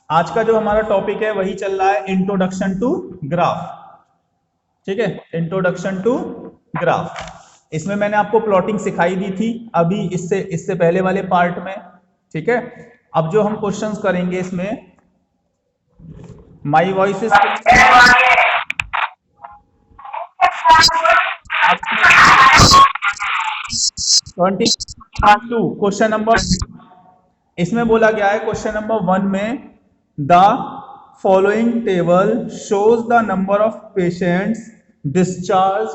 आज का जो हमारा टॉपिक है वही चल रहा है इंट्रोडक्शन टू ग्राफ। ठीक है, इंट्रोडक्शन टू ग्राफ। इसमें मैंने आपको प्लॉटिंग सिखाई दी थी अभी इससे इससे पहले वाले पार्ट में। ठीक है, अब जो हम क्वेश्चंस करेंगे इसमें, my voice is 22 question number, इसमें बोला गया है क्वेश्चन नंबर 1 में, the following table shows the number of patients discharge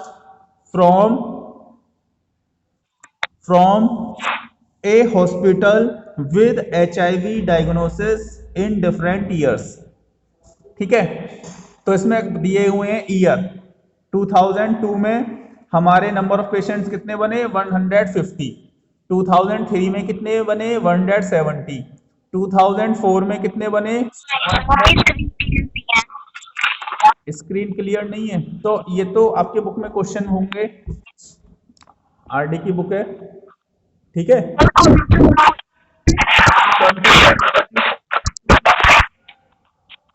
from from A hospital with HIV diagnosis in different years. ठीक है, तो इसमें दिए हुए हैं ईयर। 2002 में हमारे नंबर ऑफ पेशेंट्स कितने बने? 150। 2003 में कितने बने? 170। 2004 में कितने बने? स्क्रीन क्लियर नहीं है तो ये तो आपके बुक में क्वेश्चन होंगे, RD की बुक है। ठीक है,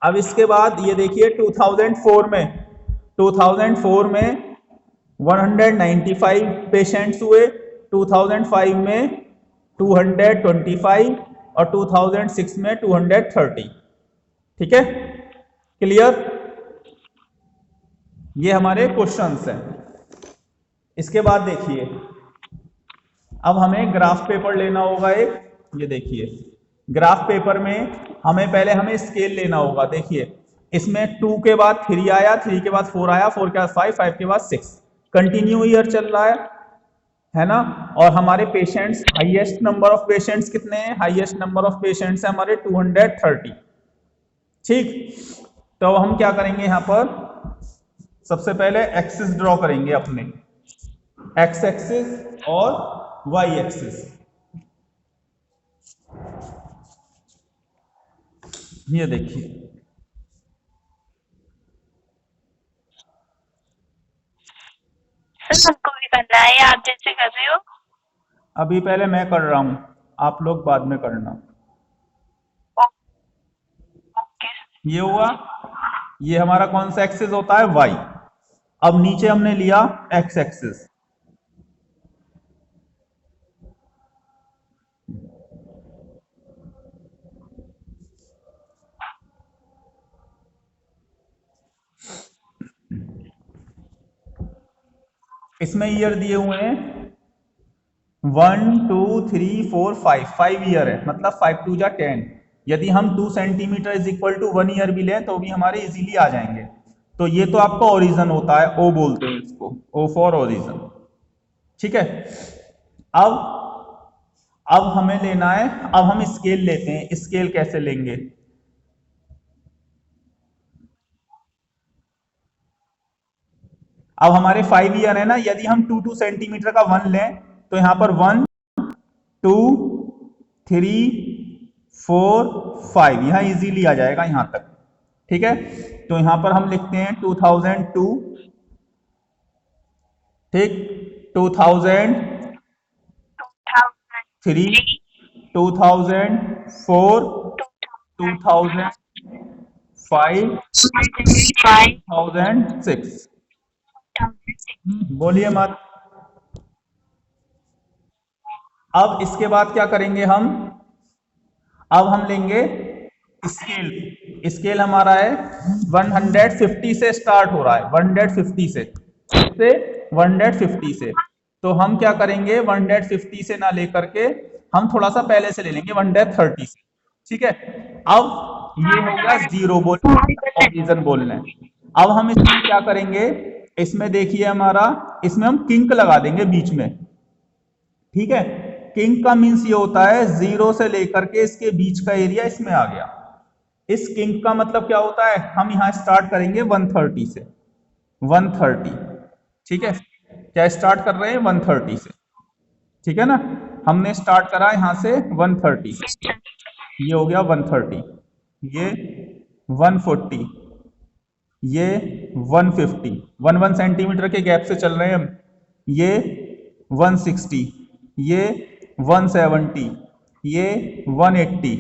अब इसके बाद ये देखिए 2004 में 195 पेशेंट्स हुए, 2005 में 225 और 2006 में 230। ठीक है, क्लियर? ये हमारे क्वेश्चंस हैं। इसके बाद देखिए, अब हमें ग्राफ पेपर लेना होगा एक। ये देखिए, ग्राफ पेपर में हमें स्केल लेना होगा। देखिए, इसमें 2 के बाद 3 आया, 3 के बाद 4 आया, 4 के बाद 5, 5 के बाद 6, कंटिन्यू ईयर चल रहा है ना। और हमारे patients, highest number of patients कितने हैं? हाईएस्ट नंबर ऑफ पेशेंट्स है हमारे 230। ठीक, तो अब हम क्या करेंगे, यहां पर सबसे पहले एक्सिस ड्रॉ करेंगे अपने, एक्स एक्सिस और वाई एक्सिस। ये देखिए, हमको भी करना है या आप जैसे कर रहे हो? अभी पहले मैं कर रहा हूं, आप लोग बाद में करना। ओके। ये हुआ, ये हमारा कौन सा एक्सिस होता है? वाई। अब नीचे हमने लिया एक्स एक्सिस। इसमें ईयर दिए हुए हैं 1 2 3 4 5, 5 ईयर है, मतलब 5 2 जा 10। यदि हम 2 centimetre is equal to 1 year भी लें तो भी हमारे इजीली आ जाएंगे। तो ये तो आपका ओरिजन होता है, ओ बोलते हैं इसको, ओ फॉर ओरिजन। ठीक है, अब अब हमें लेना है, अब हम स्केल लेते हैं। स्केल कैसे लेंगे? अब हमारे 5 ईयर है ना, यदि हम 2 2 सेंटीमीटर का 1 लें तो यहां पर 1 2 3 4 5 यहां इजीली आ जाएगा यहां तक। ठीक है, तो यहां पर हम लिखते हैं 2002। ठीक, 2003, 2004, 2005, 2006। बोलिए मत। अब इसके बाद क्या करेंगे हम? अब हम लेंगे स्केल। स्केल हमारा है 150 से स्टार्ट हो रहा है, 150 से 150 से। तो हम क्या करेंगे, 150 से ना लेकर के हम थोड़ा सा पहले से ले लेंगे, 130 से। ठीक है, अब ये हो गया जीरो बोलना, रीजन बोलना है। अब हम इसमें क्या करेंगे, इसमें देखिए हमारा, इसमें हम किंक लगा देंगे बीच में। ठीक है, किंग का मीन्स ये होता है 0 से लेकर के इसके बीच का एरिया इसमें आ गया। इस किंग का मतलब क्या होता है, हम यहां स्टार्ट करेंगे 130 से, 130। ठीक है, क्या स्टार्ट कर रहे हैं? 130 से। ठीक है ना, हमने स्टार्ट करा यहां से 130 से, ये हो गया 130, ये 140, ये 150, 1 सेंटीमीटर के गैप से चल रहे हैं हम, ये 160, ये 170, ये 180।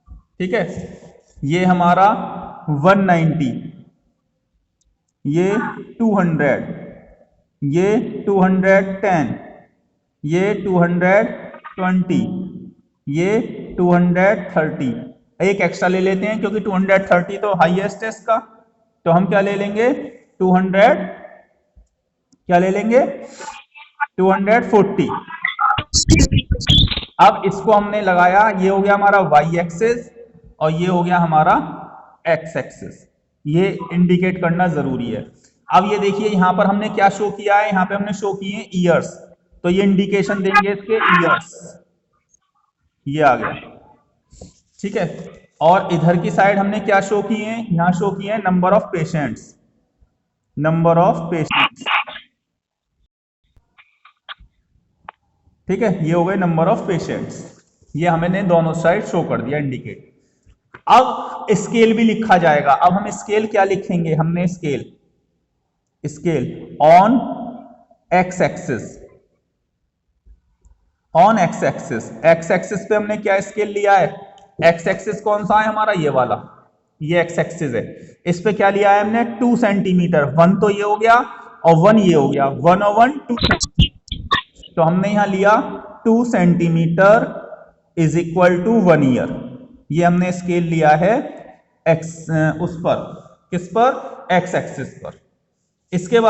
ठीक है, ये हमारा 190, ये 200, ये 210, ये 220, ये 230। एक एक्स्ट्रा ले लेते हैं क्योंकि 230 तो हाईएस्ट है इसका, तो हम क्या ले लेंगे 200, क्या ले लेंगे 240। अब इसको हमने लगाया, ये हो गया हमारा y एक्सिस और ये हो गया हमारा x एक्सिस, ये इंडिकेट करना जरूरी है। अब ये देखिए यहां पर हमने क्या शो किया है, यहां पे हमने शो किए हैं ईयर्स, तो ये इंडिकेशन देंगे इसके ईयर्स, ये आ गया, ठीक है। और इधर की साइड हमने क्या शो किए हैं, यहां शो किए हैं number of patients, number of patients, ठीक है, ये हो गए नंबर ऑफ पेशेंट्स, ये हमने दोनों साइड शो कर दिया इंडिकेट। अब स्केल भी लिखा जाएगा। अब हम स्केल क्या लिखेंगे, हमने scale on X axis, on X axis, X axis पे हमने क्या स्केल लिया है, एक्स एक्सिस कौन सा है हमारा, ये वाला, ये एक्स एक्सिस है। इस पे क्या लिया है हमने 2 सेंटीमीटर, 1 तो ये हो गया और 1 ये हो गया, 1 और 1 2, तो हमने यहां लिया 2 centimetre is equal to 1 year. ये हमने स्केल लिया है एक्स उस पर, किस पर, एक्स एक्सिस पर। इसके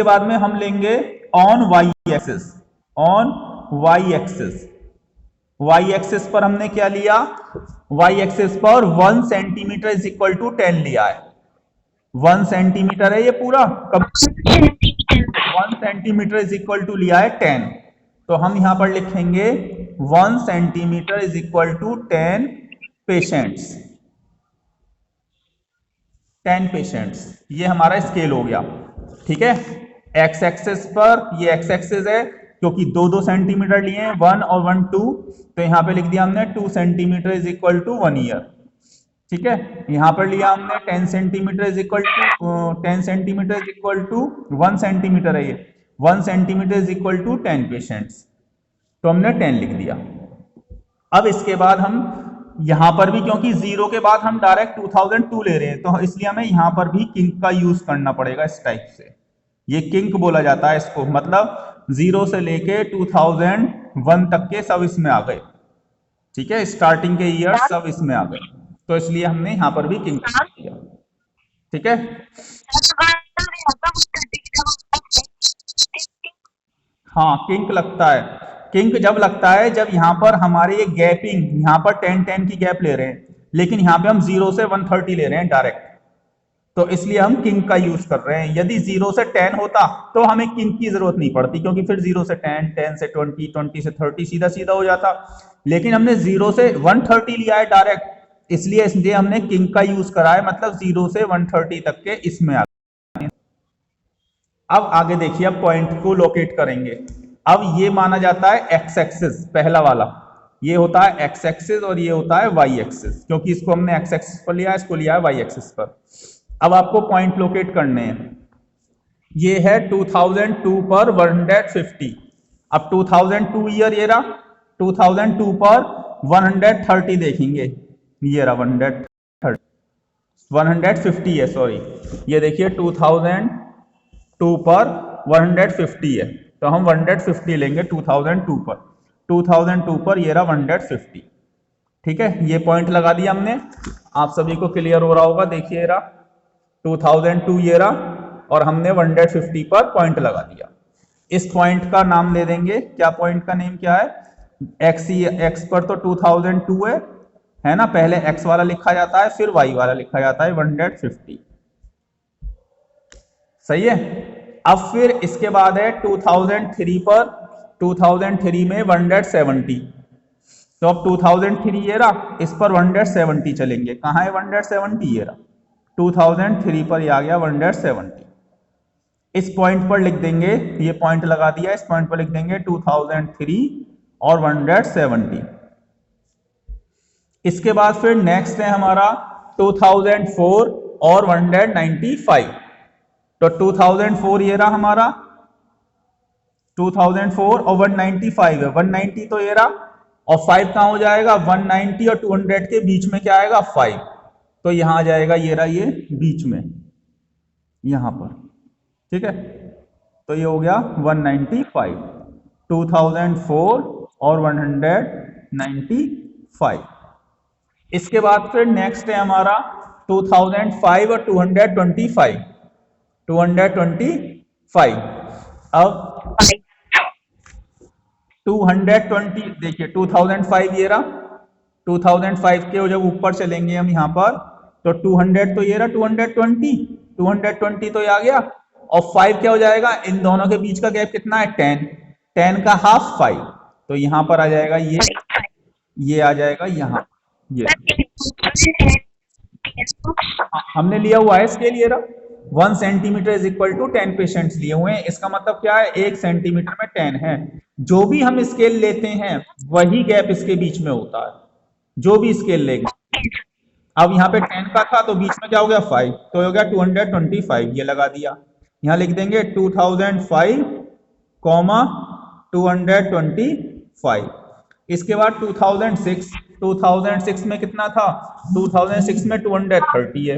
बाद में हम लेंगे on Y axis, on Y axis, Y axis पर हमने क्या लिया, वाई एक्सिस पर 1 सेंटीमीटर इज इक्वल टू 10 लिया है, 1 सेंटीमीटर है ये पूरा, 1 सेंटीमीटर इज इक्वल टू लिया है 10, तो हम यहां पर लिखेंगे 1 centimetre is equal to 10 patients, 10 patients, ये हमारा स्केल हो गया, ठीक है। एक्स एक्सिस पर, ये एक्स एक्सिस है क्योंकि 2-2 सेंटीमीटर लिए हैं, 1 और 1 2, तो यहां पे लिख दिया हमने 2 centimetre is equal to 1 year, ठीक है। यहां पर लिया हमने 10 centimetre is equal to 10 centimetre is equal to 1 centimetre है ये, 1 centimetre is equal to 10 patients, तो हमने 10 लिख दिया। अब इसके बाद हम यहां पर भी, क्योंकि 0 के बाद हम डायरेक्ट 2002 ले रहे हैं, तो इसलिए हमें यहां पर भी किंक का यूज करना पड़ेगा इस टाइप से, ये किंक बोला जाता है इसको, मतलब 0 से लेके 2001 तक के सब इसमें आ गए, ठीक है, स्टार्टिंग के ईयर सब इसमें आ गए, तो इसलिए हमने यहां पर भी किंक किया, ठीक है। हाँ किंक लगता है, किंक जब लगता है जब यहां पर हमारे ये गैपिंग, यहां पर 10-10 की गैप ले रहे हैं, लेकिन यहां पे हम 0 से 130 ले रहे हैं डायरेक्ट, तो इसलिए हम किंक का यूज कर रहे हैं। यदि 0 से 10 होता तो हमें किंक की जरूरत नहीं पड़ती, क्योंकि फिर 0 से 10, 10 से 20, 20 से 30 सीधा सीधा हो जाता, लेकिन हमने 0 से 130 लिया है डायरेक्ट, इसलिए हमने किंक का यूज करा है, मतलब 0 से 130 तक के इसमें आ गए। अब आगे देखिए, अब पॉइंट को लोकेट करेंगे। अब ये माना जाता है एक्स एक्सिस, पहला वाला ये होता है एक्स एक्सिस और ये होता है वाई एक्सिस, क्योंकि इसको हमने एक्स एक्सिस पर लिया है, इसको लिया है वाई एक्सिस पर। अब आपको पॉइंट लोकेट करने हैं, ये है 2002 पर 150, अब 2002 ईयर ये रहा, 2002 पर 130 देखेंगे, ये रहा 150 है, सॉरी, ये देखिए 2002 पर 150 है, तो हम 150 लेंगे 2002 पर, 2002 पर ये रहा 150, ठीक है। ये पॉइंट लगा दिया हमने, आप सभी को क्लियर हो रहा होगा, देखिए रहा 2002 ये रहा और हमने 150 पर पॉइंट लगा दिया। इस पॉइंट का नाम दे देंगे, क्या पॉइंट का नेम क्या है, एक्स पर तो 2002 है ना, पहले एक्स वाला लिखा जाता है फिर वाई वाला लिखा जाता है 150, सही है। अब फिर इसके बाद है 2003 पर, 2003 में 170, तो अब 2003 ये रहा, इस पर 170 चलेंगे, कहाँ है 170, ये रहा 2003 पर, ये आ गया 170। इस पॉइंट पर लिख देंगे, ये पॉइंट लगा दिया, इस पॉइंट पर लिख देंगे 2003 और 170। इसके बाद फिर नेक्स्ट है हमारा 2004 और 195, तो 2004 ये रहा हमारा, 2004 और 195 है, 190 तो ये रहा और 5 कहाँ हो जाएगा, 190 और 200 के बीच में क्या आएगा, 5। तो यहां आ जाएगा, ये रहा, ये बीच में यहां पर, ठीक है। तो ये हो गया 195, 2004 और 195। इसके बाद फिर नेक्स्ट है हमारा 2005 और 225, 225। अब 220, देखिए 2005 ये रहा, 2005 के जब ऊपर चलेंगे हम यहाँ पर, तो 200 तो ये रहा, 220, 220 तो ये आ गया, और 5 क्या हो जाएगा, इन दोनों के बीच का गैप कितना है, 10, 10 का हाफ 5, तो यहाँ पर आ जाएगा ये आ जाएगा यहाँ, ये हमने लिया हुआ है इसके लिए रहा, 1 centimetre is equal to 10 patients लिए हुए हैं। इसका मतलब क्या है, 1 सेंटीमीटर में 10 है। जो भी हम स्केल लेते हैं वही गैप इसके बीच में होता है, जो भी स्केल लेंगे। अब यहाँ पे 10 का था तो बीच में क्या हो गया, 5, तो हो गया 225, ये लगा दिया। यहाँ लिख देंगे 2005, 225। इसके बाद 2006 में कितना था, 2006 में 230 है,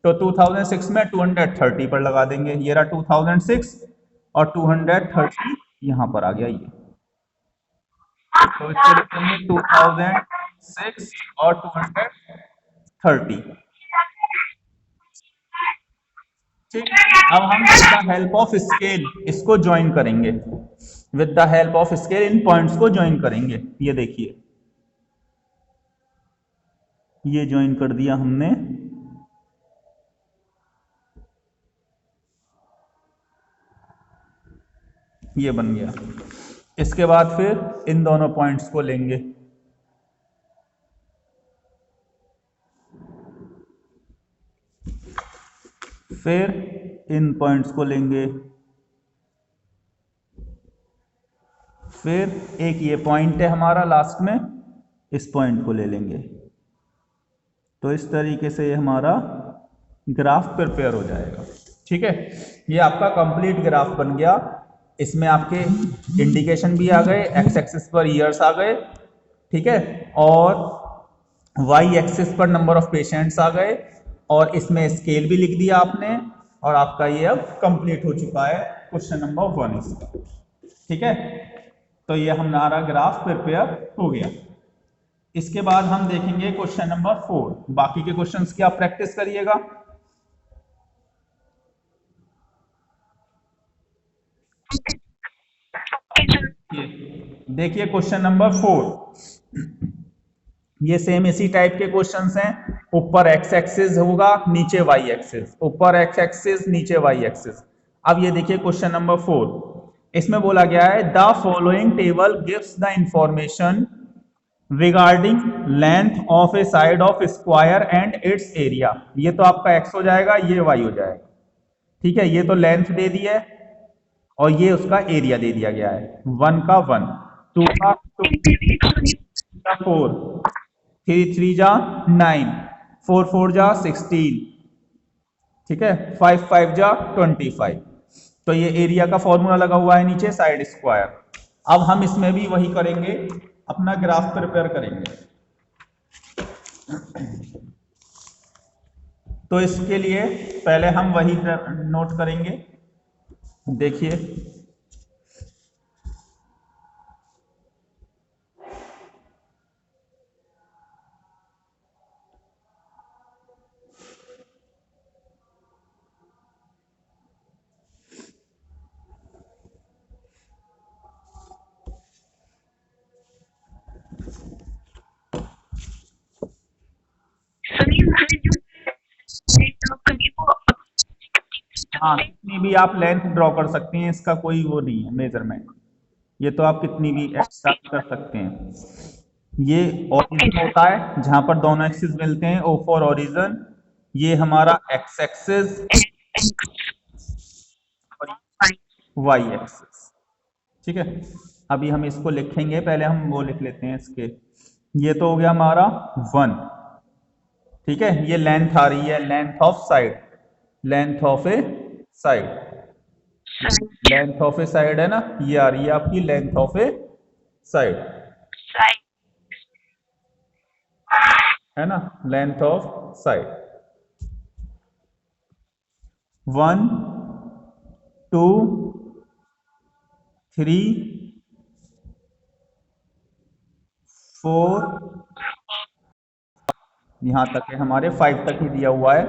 तो 2006 में 230 पर लगा देंगे, ये रहा 2006 और 230 यहाँ पर आ गया ये, तो इसको लिखेंगे 2006 और 230। ठीक, अब हम with the help of scale इसको ज्वाइन करेंगे, with the help of scale in points को ज्वाइन करेंगे। ये देखिए, ये ज्वाइन कर दिया हमने, ये बन गया। इसके बाद फिर इन दोनों पॉइंट्स को लेंगे, फिर इन पॉइंट्स को लेंगे, फिर एक ये पॉइंट है हमारा लास्ट में, इस पॉइंट को ले लेंगे। तो इस तरीके से ये हमारा ग्राफ प्रिपेयर हो जाएगा। ठीक है, ये आपका कंप्लीट ग्राफ बन गया। इसमें आपके इंडिकेशन भी आ गए, एक्स एक्सिस पर ईयर्स आ गए, ठीक है, और वाई एक्सिस पर नंबर ऑफ पेशेंट्स आ गए, और इसमें स्केल भी लिख दिया आपने, और आपका ये अब कंप्लीट हो चुका है क्वेश्चन नंबर 1 इसका। ठीक है, तो ये हमारा ग्राफ प्रिपेयर हो गया। इसके बाद हम देखेंगे क्वेश्चन नंबर 4। बाकी के क्वेश्चंस की आप प्रैक्टिस करिएगा। देखिए क्वेश्चन नंबर 4, ये सेम इसी टाइप के क्वेश्चंस हैं। ऊपर एक्स एक्सिस होगा, नीचे वाई एक्सिस, ऊपर एक्स एक्सिस, नीचे वाई एक्सिस। अब ये देखिए क्वेश्चन नंबर 4, इसमें बोला गया है the following table gives the information regarding length of A side of square and it's area. ये तो आपका एक्स हो जाएगा, ये वाई हो जाएगा। ठीक है, ये तो लेंथ दे दी है और ये उसका एरिया दे दिया गया है। 1 का 1, 2 का 2, 3 का 4, 3 3 जा 9, 4 4 जा 16, ठीक है, 5 5 जा 25। तो ये एरिया का फॉर्मूला लगा हुआ है नीचे, साइड स्क्वायर। अब हम इसमें भी वही करेंगे, अपना ग्राफ प्रिपेयर करेंगे। तो इसके लिए पहले हम वही नोट करेंगे। देखिए हाँ, कितनी भी आप लेंथ ड्रॉ कर सकते हैं, इसका कोई वो नहीं है मेजरमेंट। ये तो आप कितनी भी एक्स्ट्रा कर सकते हैं। ये ओरिजिन होता है जहां पर दोनों एक्सिस मिलते हैं, ओ फॉर ओरिजिन। ये हमारा एक्स एक्सिस और वाई एक्सिस। ठीक है, अभी हम इसको लिखेंगे, पहले हम वो लिख लेते हैं इसके। ये तो हो गया हमारा 1, ठीक है, ये लेंथ आ रही है, length of side, length of A side, length of A side है ना, ये आ रही है आपकी लेंथ ऑफ ए साइड। है ना, लेंथ ऑफ साइड 1 2 3 4, यहां तक है हमारे, 5 तक ही दिया हुआ है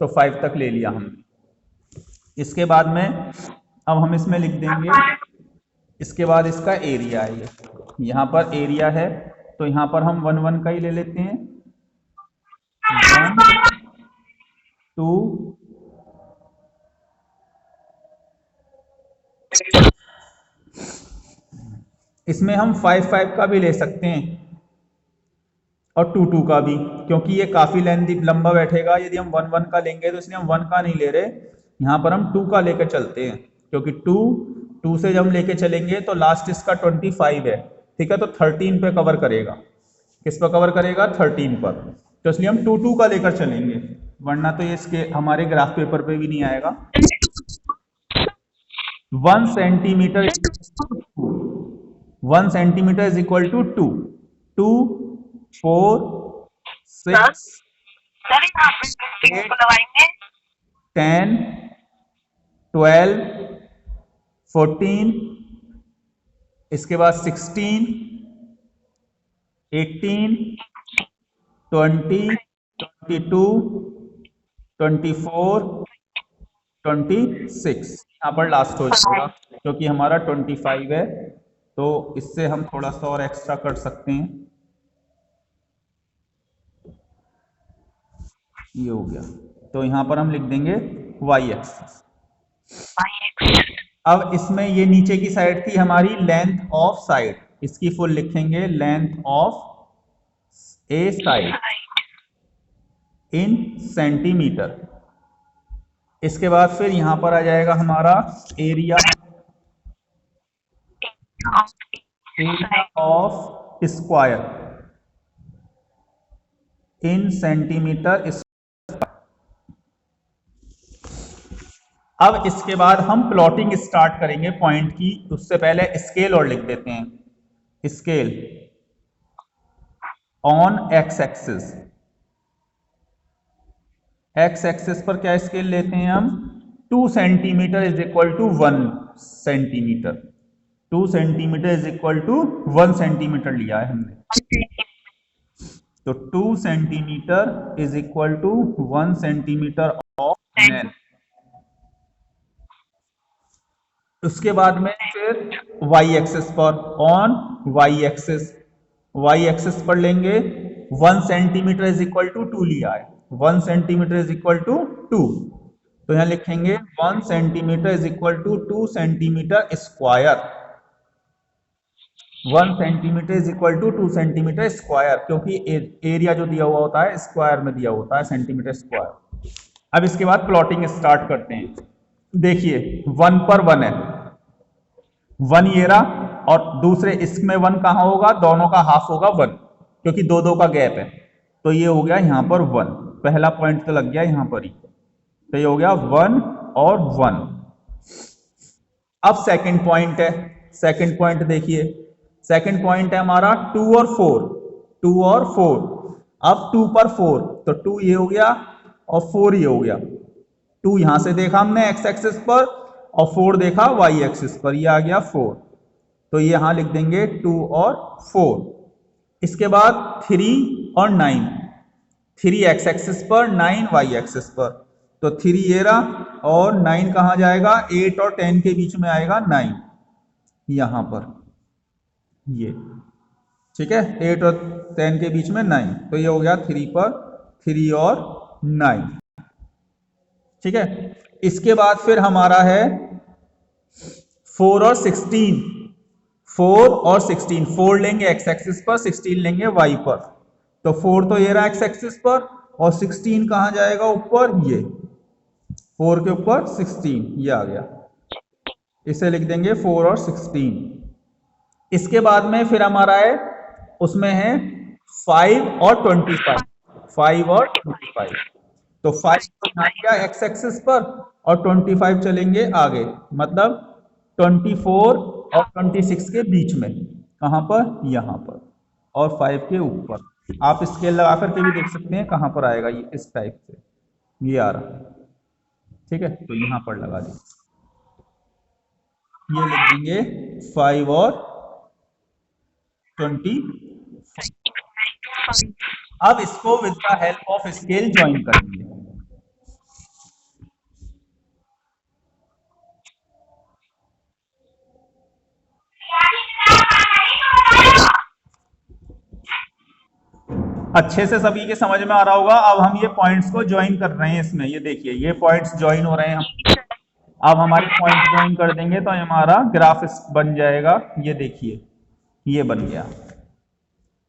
तो 5 तक ले लिया हमने। इसके बाद में अब हम इसमें लिख देंगे, इसके बाद इसका एरिया है, ये यहाँ पर एरिया है तो यहाँ पर हम 1 1 का ही ले लेते हैं, 1 2 इसमें हम 5 5 का भी ले सकते हैं और 2 2 का भी, क्योंकि ये काफी लेंथी लंबा बैठेगा। यदि हम 1 1 का लेंगे तो इसलिए हम 1 का नहीं ले रहे, यहाँ पर हम 2 का लेकर चलते हैं, क्योंकि 2 से जब हम लेके चलेंगे तो लास्ट इसका 25 है, ठीक है, तो 13 पे कवर करेगा। किस पर कवर करेगा? 13 पर। तो इसलिए हम 2 2 का लेकर चलेंगे, वरना तो ये इसके हमारे ग्राफ पेपर पे भी नहीं आएगा। 1 centimetre 1 centimetre is equal to 2 2 4 6 sir यहाँ पे बिल्डिंग को लगाएंगे 10 12 14, इसके बाद 16 18 20 22 24 26, यहाँ पर लास्ट हो जाएगा क्योंकि हमारा 25 है, तो इससे हम थोड़ा सा और एक्स्ट्रा कर सकते हैं। ये हो गया, तो यहाँ पर हम लिख देंगे y एक्सिस। अब इसमें ये नीचे की साइड थी हमारी लेंथ ऑफ साइड, इसकी फुल लिखेंगे length of A side in centimetre. इसके बाद फिर यहां पर आ जाएगा हमारा area of square in centimetre. अब इसके बाद हम प्लॉटिंग स्टार्ट करेंगे पॉइंट की, उससे पहले स्केल और लिख देते हैं, scale on X axis. X axis पर क्या स्केल लेते हैं हम? 2 centimetre is equal to 1 centimetre, 2 centimetre is equal to 1 centimetre लिया है हमने, तो 2 centimetre is equal to 1 centimetre of length. उसके बाद में फिर y एक्सिस पर, ऑन y एक्सिस पर लेंगे 1 सेंटीमीटर इज इक्वल टू 2 लिया है, 1 सेंटीमीटर इज इक्वल टू 2, तो यहां लिखेंगे 1 centimetre is equal to 2 centimetre square, 1 centimetre is equal to 2 centimetre square, क्योंकि एरिया जो दिया हुआ होता है स्क्वायर में दिया होता है, सेंटीमीटर स्क्वायर। अब इसके बाद प्लॉटिंग स्टार्ट करते हैं। देखिए 1 पर 1 है, 1 ये रहा, और दूसरे इसमें 1 कहां होगा? दोनों का हाफ होगा 1, क्योंकि 2 2 का गैप है, तो ये हो गया यहां पर 1, पहला पॉइंट तो लग गया यहां पर ही, तो ये हो गया 1 और 1। अब सेकंड पॉइंट है, सेकंड पॉइंट देखिए, सेकंड पॉइंट है हमारा 2 और 4, 2 और 4। अब 2 पर 4, तो 2 ये हो गया और 4 ये हो गया, 2 यहां से देखा हमने x एक्सिस पर और 4 देखा y एक्सिस पर, ये आ गया 4, तो ये यहां लिख देंगे 2 और 4। इसके बाद 3 और 9, 3 x एक्सिस पर, 9 y एक्सिस पर, तो 3 ये रहा और 9 कहां जाएगा? 8 और 10 के बीच में आएगा 9, यहां पर ये, ठीक है, 8 और 10 के बीच में 9, तो ये हो गया 3 पर 3 और 9, ठीक है। इसके बाद फिर हमारा है 4 और 16, 4 और 16, 4 लेंगे x एक्सिस पर, 16 लेंगे y पर, तो 4 तो ये रहा x एक्सिस पर और 16 कहां जाएगा? ऊपर, ये 4 के ऊपर 16, ये आ गया, इसे लिख देंगे 4 और 16। इसके बाद में फिर हमारा है, उसमें है 5 और 25, 5 और 25, तो 5 तो यहाँ गया x एक्सिस पर और 25 चलेंगे आगे, मतलब 24 और 26 के बीच में, कहां पर? यहां पर, और 5 के ऊपर, आप स्केल लगा करके भी देख सकते हैं कहाँ पर आएगा, ये इस टाइप से ये आ रहा। ठीक है, तो यहाँ पर लगा दी, ये लिख देंगे 5 और 20। अब इसको with the help of scale join करेंगे। अच्छे से सभी के समझ में आ रहा होगा। अब हम ये पॉइंट्स को ज्वाइन कर रहे हैं इसमें, ये देखिए ये पॉइंट्स ज्वाइन हो रहे हैं हम। अब हमारे पॉइंट ज्वाइन कर देंगे तो हमारा ग्राफ बन जाएगा। ये देखिए ये बन गया,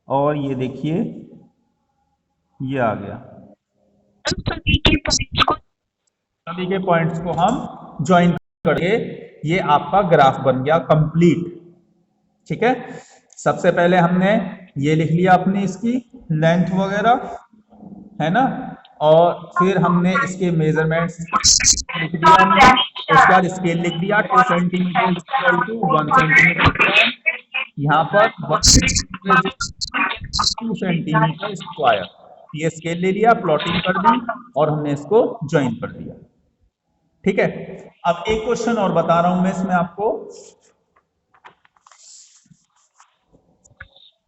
और ये देखिए ये आ गया। सभी के पॉइंट्स को हम ज्वाइन करके ये आपका ग्राफ बन गया कंप्लीट। ठीक है, सबसे पहले हमने ये लिख लिया अपनी इसकी लेंथ वगैरह, है ना, और फिर हमने इसके मेजरमेंट्स लिख दिया हमने। उसके बाद स्केल लिख दिया 2 सेंटीमीटर इक्वल टू 1 सेंटीमीटर, यहाँ पर 1 सेंटीमीटर 2 सेंटीमीटर स्क्वायर। ये स्केल ले लिया, प्लॉटिंग कर दी और हमने इसको ज्वाइन कर दिया। ठीक है, अब एक क्वेश्चन और बता रहा हूं मैं इसमें आपको।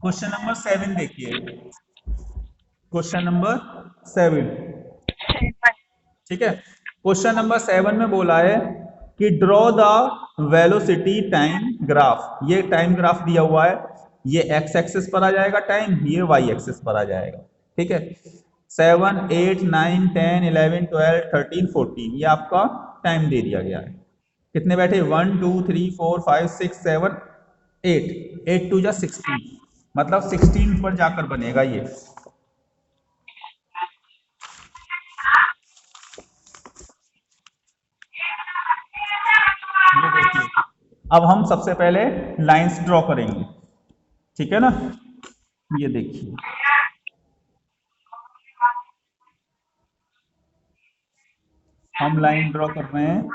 क्वेश्चन नंबर 7 देखिए, क्वेश्चन नंबर 7। ठीक है, क्वेश्चन नंबर 7 में बोला है कि draw the velocity time graph. ये टाइम ग्राफ दिया हुआ है, ये एक्स एक्सिस पर आ जाएगा टाइम, ये वाई एक्सिस पर आ जाएगा। ठीक है, 7, 8, 9, 10, 11, 12, 13, 14 ये आपका टाइम दे दिया गया है। कितने बैठे 1 2 3 4 5 6 7 8, 8 2 जा 16, मतलब 16 पर जाकर बनेगा ये। ये देखिए, अब हम सबसे पहले लाइंस ड्रॉ करेंगे। ठीक है ना, ये देखिए हम लाइन ड्रॉ कर रहे हैं।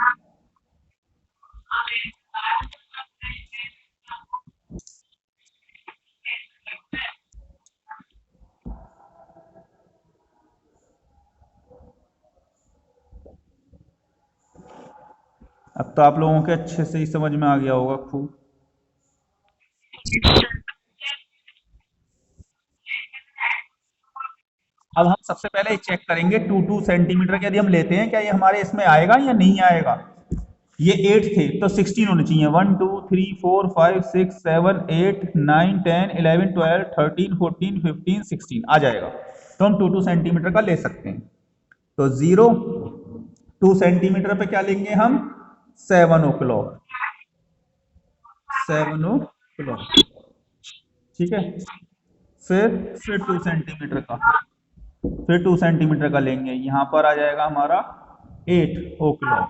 अब तो आप लोगों के अच्छे से ही समझ में आ गया होगा खूब। अब हम सबसे पहले चेक करेंगे 2 सेंटीमीटर के यदि हम लेते हैं क्या ये हमारे इसमें आएगा या नहीं आएगा। ये 8 थे तो 16 होने चाहिए। 1 2 3 4 5 6 7 8 9 10 11 12 13 14 15 16 आ जाएगा। तो हम 2 सेंटीमीटर का ले सकते हैं। तो 0 2 सेंटीमीटर पे क्या लेंगे हम 7 o'clock, 7 o'clock। ठीक है, फिर 2 सेंटीमीटर का, फिर 2 सेंटीमीटर का लेंगे, यहां पर आ जाएगा हमारा 8 o'clock।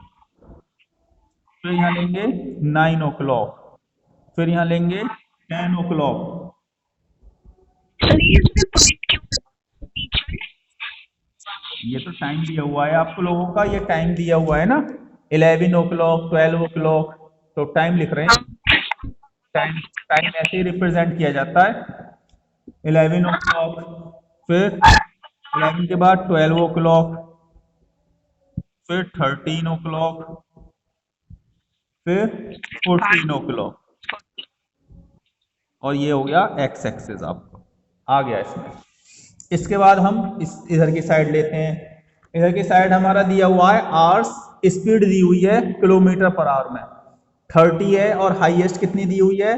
फिर यहाँ लेंगे 9 o'clock, फिर यहाँ लेंगे 10 o'clock। ये तो टाइम दिया हुआ है आप लोगों का, ये टाइम दिया हुआ है ना 11 o'clock 12 o'clock, तो टाइम लिख रहे हैं। टाइम टाइम ऐसे ही रिप्रेजेंट किया जाता है 11 o'clock, फिर 11 के बाद 12 o'clock, फिर 13 o'clock, फिर 14 o'clock, और ये हो गया एक्स एक्सिस आपको आ गया इसमें। इसके बाद हम इधर की साइड लेते हैं। इधर की साइड हमारा दिया हुआ है आवर्स, स्पीड दी हुई है किलोमीटर पर आवर में 30 है, और हाईएस्ट कितनी दी हुई है,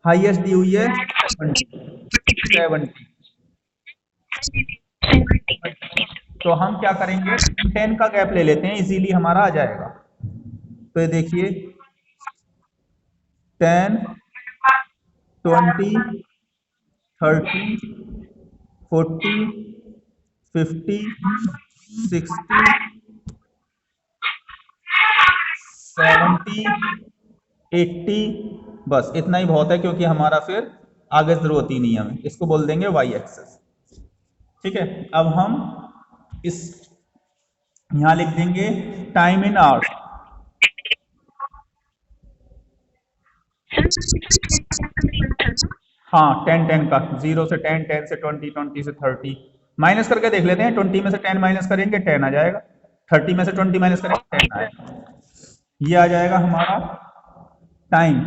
हाईएस्ट दी हुई है 70। तो हम क्या करेंगे 10 का गैप ले लेते हैं, इजीली हमारा आ जाएगा। तो ये देखिए 10 20 30 40 50 60 70 80, बस इतना ही बहुत है, क्योंकि हमारा फिर आगे जरूरत ही नहीं है हमें। इसको बोल देंगे वाई एक्सेस। ठीक है, अब हम इस यहां लिख देंगे टाइम इन आवर्स। हाँ 10 का, 0 से 10, 10 से 20, 20 से 30 माइनस करके देख लेते हैं। 20 में से 10 माइनस करेंगे 10 आ जाएगा, 30 में से 20 माइनस करेंगे 10 आएगा। ये आ जाएगा हमारा टाइम,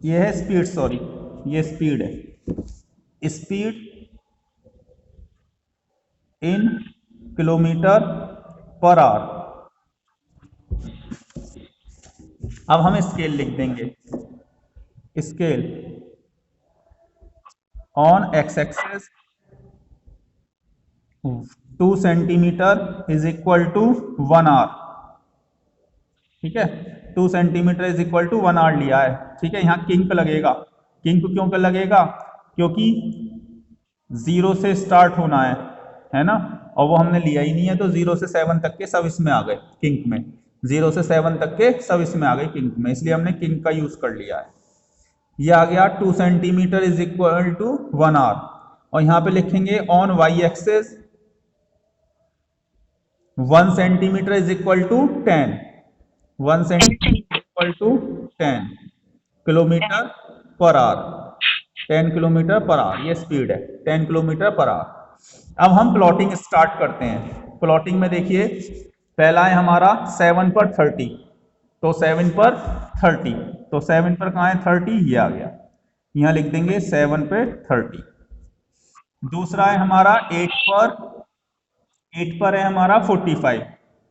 ये है स्पीड, सॉरी ये स्पीड है, speed in kilometre per hour. अब हम स्केल लिख देंगे, scale on X axis 2 centimetre is equal to 1 hour. ठीक है, 2 centimetre is equal to 1 hour लिया है। ठीक है, यहाँ किंक लगेगा, किंक क्यों कर लगेगा, क्योंकि 0 से स्टार्ट होना है ना, और वो हमने लिया ही नहीं है, तो 0 से 7 तक के सब इसमें आ गए किंक में, 0 से 7 तक के सब इसमें आ गए किंक में, इसलिए हमने किंक का यूज कर लिया है। ये आ गया 2 centimetre is equal to 1 hour, और यहाँ पे लिखेंगे on Y axis 1 centimetre is equal to 10, 1 centimetre equal to 10 kilometre per hour, 10 kilometre per hour, ये स्पीड है 10 किलोमीटर पर आवर। अब हम प्लॉटिंग स्टार्ट करते हैं। प्लॉटिंग में देखिए, पहला है हमारा 7 पर 30, तो 7 पर 30, तो 7 पर कहाँ है 30, ये आ गया, यहाँ लिख देंगे 7 पे 30। दूसरा है हमारा 8 पर है हमारा 45,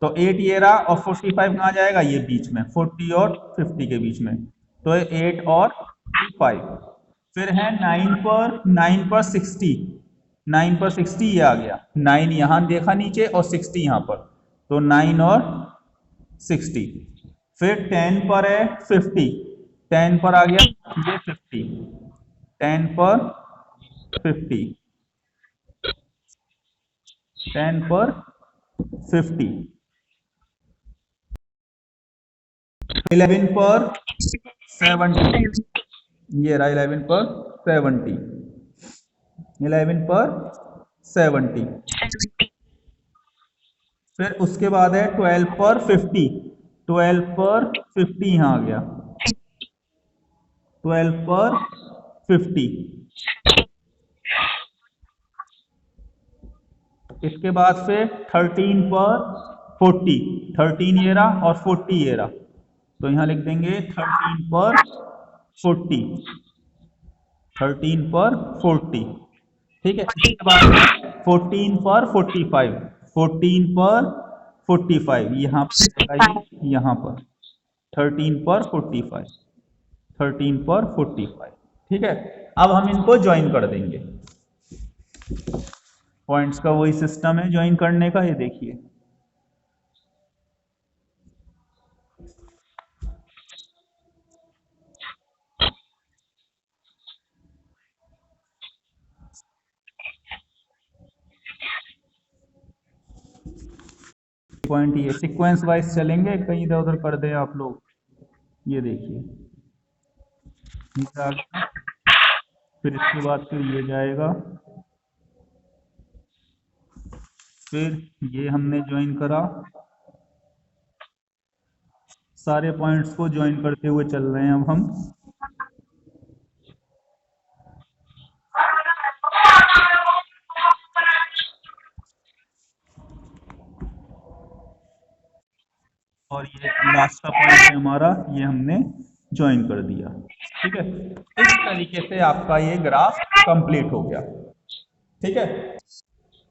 तो 8 ये रहा, और 45 कहाँ जाएगा, ये बीच में 40 और 50 के बीच में, तो 8 और 5। फिर है 9 पर 60, 9 पर 60 ये आ गया, 9 यहाँ देखा नीचे और 60 यहाँ पर, तो 9 और 60। फिर 10 पर है 50, 10 पर आ गया ये 50, 10 पर 50, 10 पर 50, 11 पर 70, ये रहा 11 पर 70, 11 पर 70। फिर उसके बाद है 12 पर 50, 12 पर 50 यहाँ आ गया, 12 पर 50। इसके बाद फिर 13 पर 40, 13 ये रहा और 40 ये रहा, तो यहाँ लिख देंगे 13 पर 40, 13 पर 40। ठीक है, इसके बाद 14 पर 45, 14 पर 45 यहाँ पर, यहाँ पर 13 पर 45, 13 पर 45। ठीक है, अब हम इनको ज्वाइन कर देंगे। पॉइंट्स का वही सिस्टम है ज्वाइन करने का, ये देखिए पॉइंट, ये सीक्वेंस वाइज चलेंगे, कहीं इधर उधर कर दे आप लोग। ये देखिए, फिर इसके बाद फिर ये जाएगा, फिर ये हमने ज्वाइन करा, सारे पॉइंट्स को ज्वाइन करते हुए चल रहे हैं अब हम। और ये लास्ट का पॉइंट है हमारा, ये हमने ज्वाइन कर दिया। ठीक है, इस तरीके से आपका ये ग्राफ कंप्लीट हो गया। ठीक है,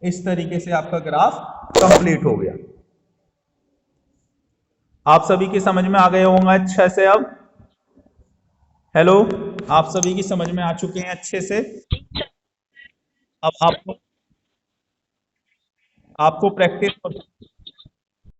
इस तरीके से आपका ग्राफ कंप्लीट हो गया। आप सभी की समझ में आ गए होंगे अच्छे से अब। हेलो, आप सभी की समझ में आ चुके हैं अच्छे से। अब आपको प्रैक्टिस